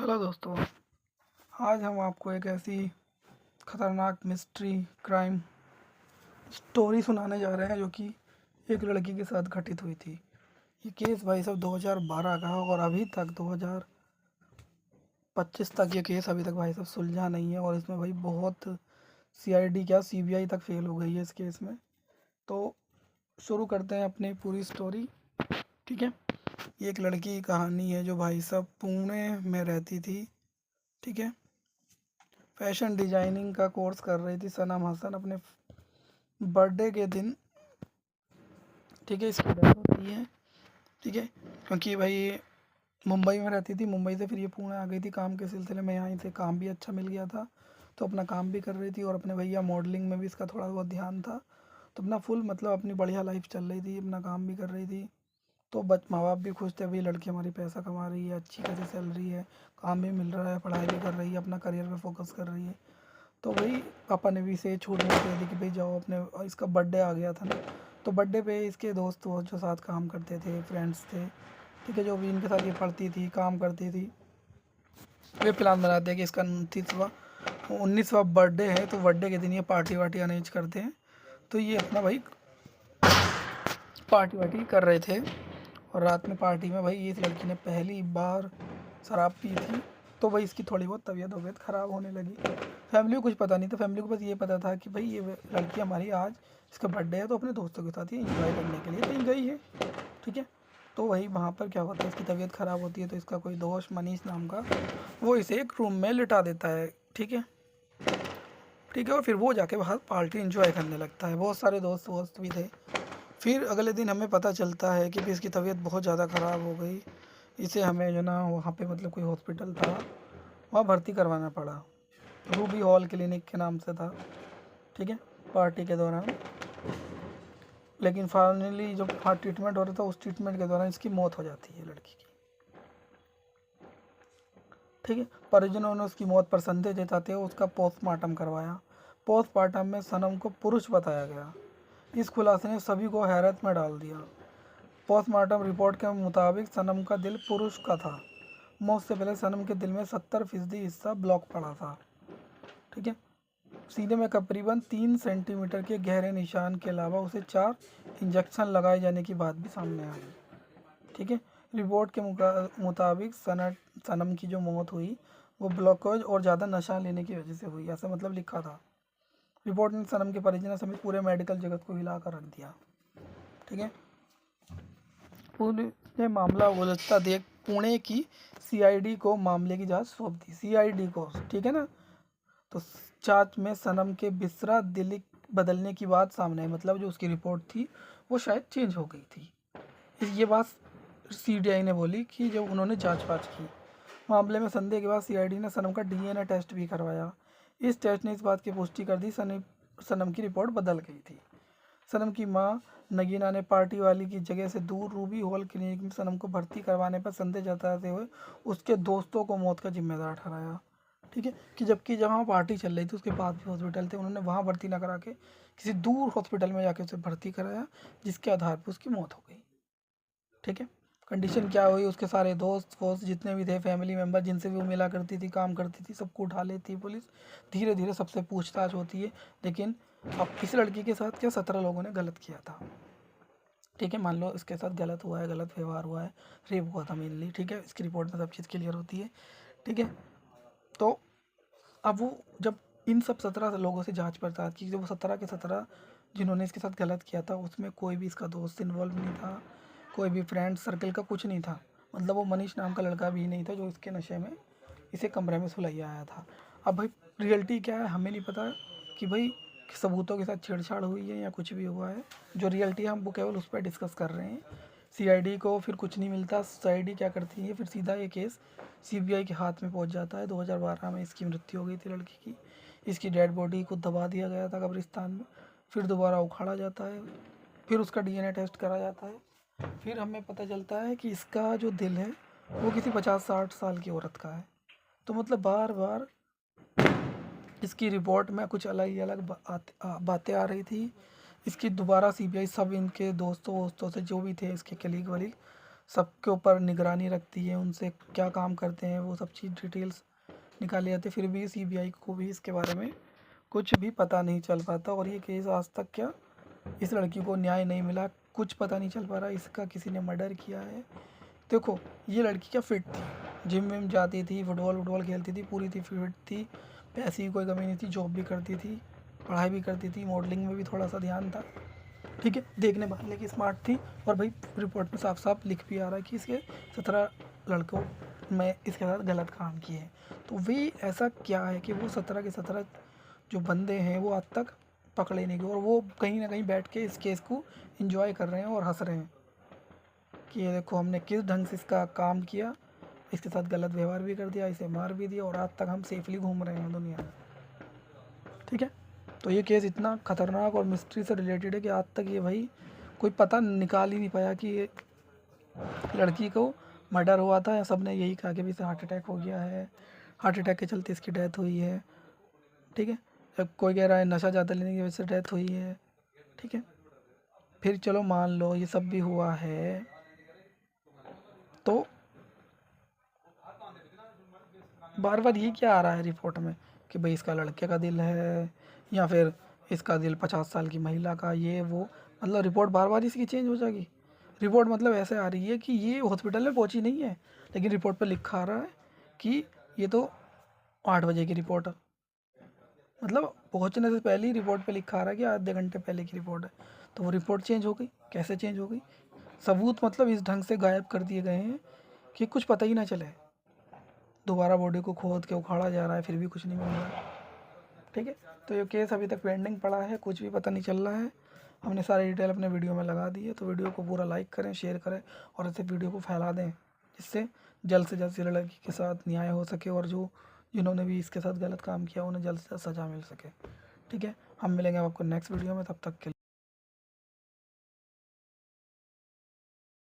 Hello दोस्तों। आज हम आपको एक ऐसी खतरनाक मिस्ट्री क्राइम स्टोरी सुनाने जा रहे हैं जो कि एक लड़की के साथ घटित हुई थी। ये केस भाई साहब 2012 का है और अभी तक 2025 तक ये केस अभी तक भाई साहब सुलझा नहीं है। और इसमें भाई बहुत सीआईडी क्या सीबीआई तक फेल हो गई है इस केस में। तो शुरू करते हैं अपनी पूरी स्टोरी। ठीक है। ये एक लड़की की कहानी है जो भाई साहब पुणे में रहती थी। ठीक है। फैशन डिजाइनिंग का कोर्स कर रही थी सनम हसन अपने बर्थडे के दिन। ठीक है। इसकी डेथ होती है। ठीक है। क्योंकि भाई मुंबई में रहती थी, मुंबई से फिर ये पुणे आ गई थी काम के सिलसिले में। यहाँ से काम भी अच्छा मिल गया था तो अपना काम भी कर रही थी और अपने भैया मॉडलिंग में भी इसका थोड़ा बहुत ध्यान था। तो अपना फुल मतलब अपनी बढ़िया लाइफ चल रही थी, अपना काम भी कर रही थी। तो माँ बाप भी खुश थे, भाई लड़की हमारी पैसा कमा रही है, अच्छी खासी सैलरी है, काम भी मिल रहा है, पढ़ाई भी कर रही है, अपना करियर पे फोकस कर रही है। तो भाई पापा ने भी इसे छूट नहीं दे दी कि भाई जाओ अपने। इसका बर्थडे आ गया था ना, तो बर्थडे पे इसके दोस्त वो जो साथ काम करते थे, फ्रेंड्स थे, ठीक है, जो भी इनके साथ ये पढ़ती थी, काम करती थी, वे प्लान बनाते हैं कि इसका 19वां बर्थडे है तो बर्थडे के दिन ये पार्टी वार्टी अरेंज करते हैं। तो ये अपना भाई पार्टी वार्टी कर रहे थे और रात में पार्टी में भाई इस लड़की ने पहली बार शराब पी थी। तो भाई इसकी थोड़ी बहुत तबीयत ख़राब होने लगी। फैमिली को कुछ पता नहीं था, फैमिली को बस ये पता था कि भाई ये लड़की हमारी आज इसका बर्थडे है तो अपने दोस्तों के साथ ही इंजॉय करने के लिए कहीं गई है। ठीक है। तो वही वहाँ पर क्या होता है, इसकी तबीयत ख़राब होती है तो इसका कोई दोस्त मनीष नाम का वो इसे एक रूम में लिटा देता है। ठीक है। ठीक है। और फिर वो जाके बाहर पार्टी इंजॉय करने लगता है, बहुत सारे दोस्त वोस्त भी थे। फिर अगले दिन हमें पता चलता है कि भी इसकी तबीयत बहुत ज़्यादा ख़राब हो गई। इसे हमें जो ना वहाँ पे मतलब कोई हॉस्पिटल था वहाँ भर्ती करवाना पड़ा। रूबी हॉल क्लिनिक के नाम से था। ठीक है। पार्टी के दौरान, लेकिन फाइनली जब वहाँ ट्रीटमेंट हो रहा था उस ट्रीटमेंट के दौरान इसकी मौत हो जाती है लड़की की। ठीक है। परिजनों ने उसकी मौत पर संदेह जताते हुए उसका पोस्टमार्टम करवाया। पोस्टमार्टम में सनम को पुरुष बताया गया। इस खुलासे ने सभी को हैरत में डाल दिया। पोस्टमार्टम रिपोर्ट के मुताबिक सनम का दिल पुरुष का था। मौत से पहले सनम के दिल में 70% हिस्सा ब्लॉक पड़ा था। ठीक है। सीने में करीबन 3 सेंटीमीटर के गहरे निशान के अलावा उसे 4 इंजेक्शन लगाए जाने की बात भी सामने आई। ठीक है। रिपोर्ट के मुताबिक सनम की जो मौत हुई वो ग्लूकोज और ज़्यादा नशा लेने की वजह से हुई, ऐसा मतलब लिखा था। रिपोर्ट ने सनम के परिजनों समेत पूरे मेडिकल जगत को हिला कर रख दिया। ठीक है। पुलिस ने मामला उलझता देख पुणे की सीआईडी को मामले की जांच सौंप दी। सीआईडी को, ठीक है ना। तो जांच में सनम के बिस्रा दिल बदलने की बात सामने आई, मतलब जो उसकी रिपोर्ट थी वो शायद चेंज हो गई थी। ये बात सीडीआई ने बोली कि जब उन्होंने जांच वाच की। मामले में संदेह के बाद सीआईडी ने सनम का डीएनए टेस्ट भी करवाया। इस टेस्ट ने इस बात की पुष्टि कर दी सनम की रिपोर्ट बदल गई थी। सनम की मां नगीना ने पार्टी वाली की जगह से दूर रूबी हॉल क्लिनिक में सनम को भर्ती करवाने पर संदेह जताते हुए उसके दोस्तों को मौत का जिम्मेदार ठहराया। ठीक है। कि जबकि जहाँ पार्टी चल रही थी उसके पास भी हॉस्पिटल थे, उन्होंने वहाँ भर्ती ना करा के किसी दूर हॉस्पिटल में जाके उसे भर्ती कराया, जिसके आधार पर उसकी मौत हो गई। ठीक है। कंडीशन क्या हुई, उसके सारे दोस्त वोस्त जितने भी थे, फैमिली मेम्बर जिनसे भी वो मिला करती थी, काम करती थी, सबको उठा लेती है पुलिस। धीरे धीरे सबसे पूछताछ होती है। लेकिन अब इस लड़की के साथ क्या 17 लोगों ने गलत किया था। ठीक है। मान लो इसके साथ गलत हुआ है, गलत व्यवहार हुआ है, रेप हुआ था मेनली। ठीक है। इसकी रिपोर्ट में सब चीज़ क्लियर होती है। ठीक है। तो अब वो जब इन सब 17 लोगों से जांच पड़ताल की, जब वो 17 के 17 जिन्होंने इसके साथ गलत किया था उसमें कोई भी इसका दोस्त इन्वॉल्व नहीं था, कोई भी फ्रेंड सर्कल का कुछ नहीं था। मतलब वो मनीष नाम का लड़का भी नहीं था जो इसके नशे में इसे कमरे में सुलाइया आया था। अब भाई रियलिटी क्या है हमें नहीं पता कि भाई सबूतों के साथ छेड़छाड़ हुई है या कुछ भी हुआ है। जो रियलिटी है हम वो केवल उस पर डिस्कस कर रहे हैं। सीआईडी को फिर कुछ नहीं मिलता। सीआईडी क्या करती है, फिर सीधा ये केस सीबीआई के हाथ में पहुंच जाता है। 2012 में इसकी मृत्यु हो गई थी लड़की की। इसकी डेड बॉडी को दबा दिया गया था कब्रिस्तान में, फिर दोबारा उखाड़ा जाता है, फिर उसका डीएनए टेस्ट करा जाता है। फिर हमें पता चलता है कि इसका जो दिल है वो किसी 50-60 साल की औरत का है। तो मतलब बार बार इसकी रिपोर्ट में कुछ अलग ही अलग बातें आ रही थी। इसकी दोबारा सीबीआई सब इनके दोस्तों वोस्तों से जो भी थे इसके कलीग वलीग सबके ऊपर निगरानी रखती है, उनसे क्या काम करते हैं वो सब चीज़ डिटेल्स निकाली जाती है। फिर भी सीबीआई को भी इसके बारे में कुछ भी पता नहीं चल पाता और ये केस आज तक क्या इस लड़की को न्याय नहीं मिला, कुछ पता नहीं चल पा रहा इसका किसी ने मर्डर किया है। देखो ये लड़की क्या फिट थी, जिम विम जाती थी, फुटबॉल खेलती थी, पूरी थी फिट थी, पैसे की कोई कमी नहीं थी, जॉब भी करती थी, पढ़ाई भी करती थी, मॉडलिंग में भी थोड़ा सा ध्यान था, ठीक है, देखने वाले की स्मार्ट थी। और भाई रिपोर्ट में साफ साफ लिख भी आ रहा है कि इसके 17 लड़कों में इसके साथ गलत काम किए हैं। तो वे ऐसा क्या है कि वो 17 के 17 जो बंदे हैं वो आज तक पकड़े नहीं गए और वो कहीं ना कहीं बैठ के इस केस को एंजॉय कर रहे हैं और हंस रहे हैं कि ये देखो हमने किस ढंग से इसका काम किया, इसके साथ गलत व्यवहार भी कर दिया, इसे मार भी दिया और आज तक हम सेफली घूम रहे हैं दुनिया में, ठीक है। तो ये केस इतना ख़तरनाक और मिस्ट्री से रिलेटेड है कि आज तक ये भाई कोई पता निकाल ही नहीं पाया कि ये लड़की को मर्डर हुआ था या सब ने यही कहा कि भी इसे हार्ट अटैक हो गया है, हार्ट अटैक के चलते इसकी डेथ हुई है, ठीक है। जब कोई कह रहा है नशा ज़्यादा लेने की वजह से डेथ हुई है, ठीक है। फिर चलो मान लो ये सब भी हुआ है तो बार बार ये क्या आ रहा है रिपोर्ट में कि भाई इसका लड़के का दिल है या फिर इसका दिल 50 साल की महिला का, ये वो, मतलब रिपोर्ट बार बार इसकी चेंज हो जाएगी। रिपोर्ट मतलब ऐसे आ रही है कि ये हॉस्पिटल में पहुंची नहीं है लेकिन रिपोर्ट पे लिखा आ रहा है कि ये तो 8 बजे की रिपोर्ट है, मतलब पहुंचने से पहले ही रिपोर्ट पे लिखा आ रहा है कि आधे घंटे पहले की रिपोर्ट है। तो वो रिपोर्ट चेंज हो गई, कैसे चेंज हो गई? सबूत मतलब इस ढंग से गायब कर दिए गए हैं कि कुछ पता ही ना चले। दोबारा बॉडी को खोद के उखाड़ा जा रहा है फिर भी कुछ नहीं मिल रहा है, ठीक है। तो ये केस अभी तक पेंडिंग पड़ा है, कुछ भी पता नहीं चल रहा है। हमने सारी डिटेल अपने वीडियो में लगा दी है, तो वीडियो को पूरा लाइक करें, शेयर करें और ऐसे वीडियो को फैला दें जिससे जल्द से जल्द इस लड़की के साथ न्याय हो सके और जो जिन्होंने भी इसके साथ गलत काम किया उन्हें जल्द से जल्द सज़ा मिल सके, ठीक है। हम मिलेंगे आपको नेक्स्ट वीडियो में, तब तक के लिए।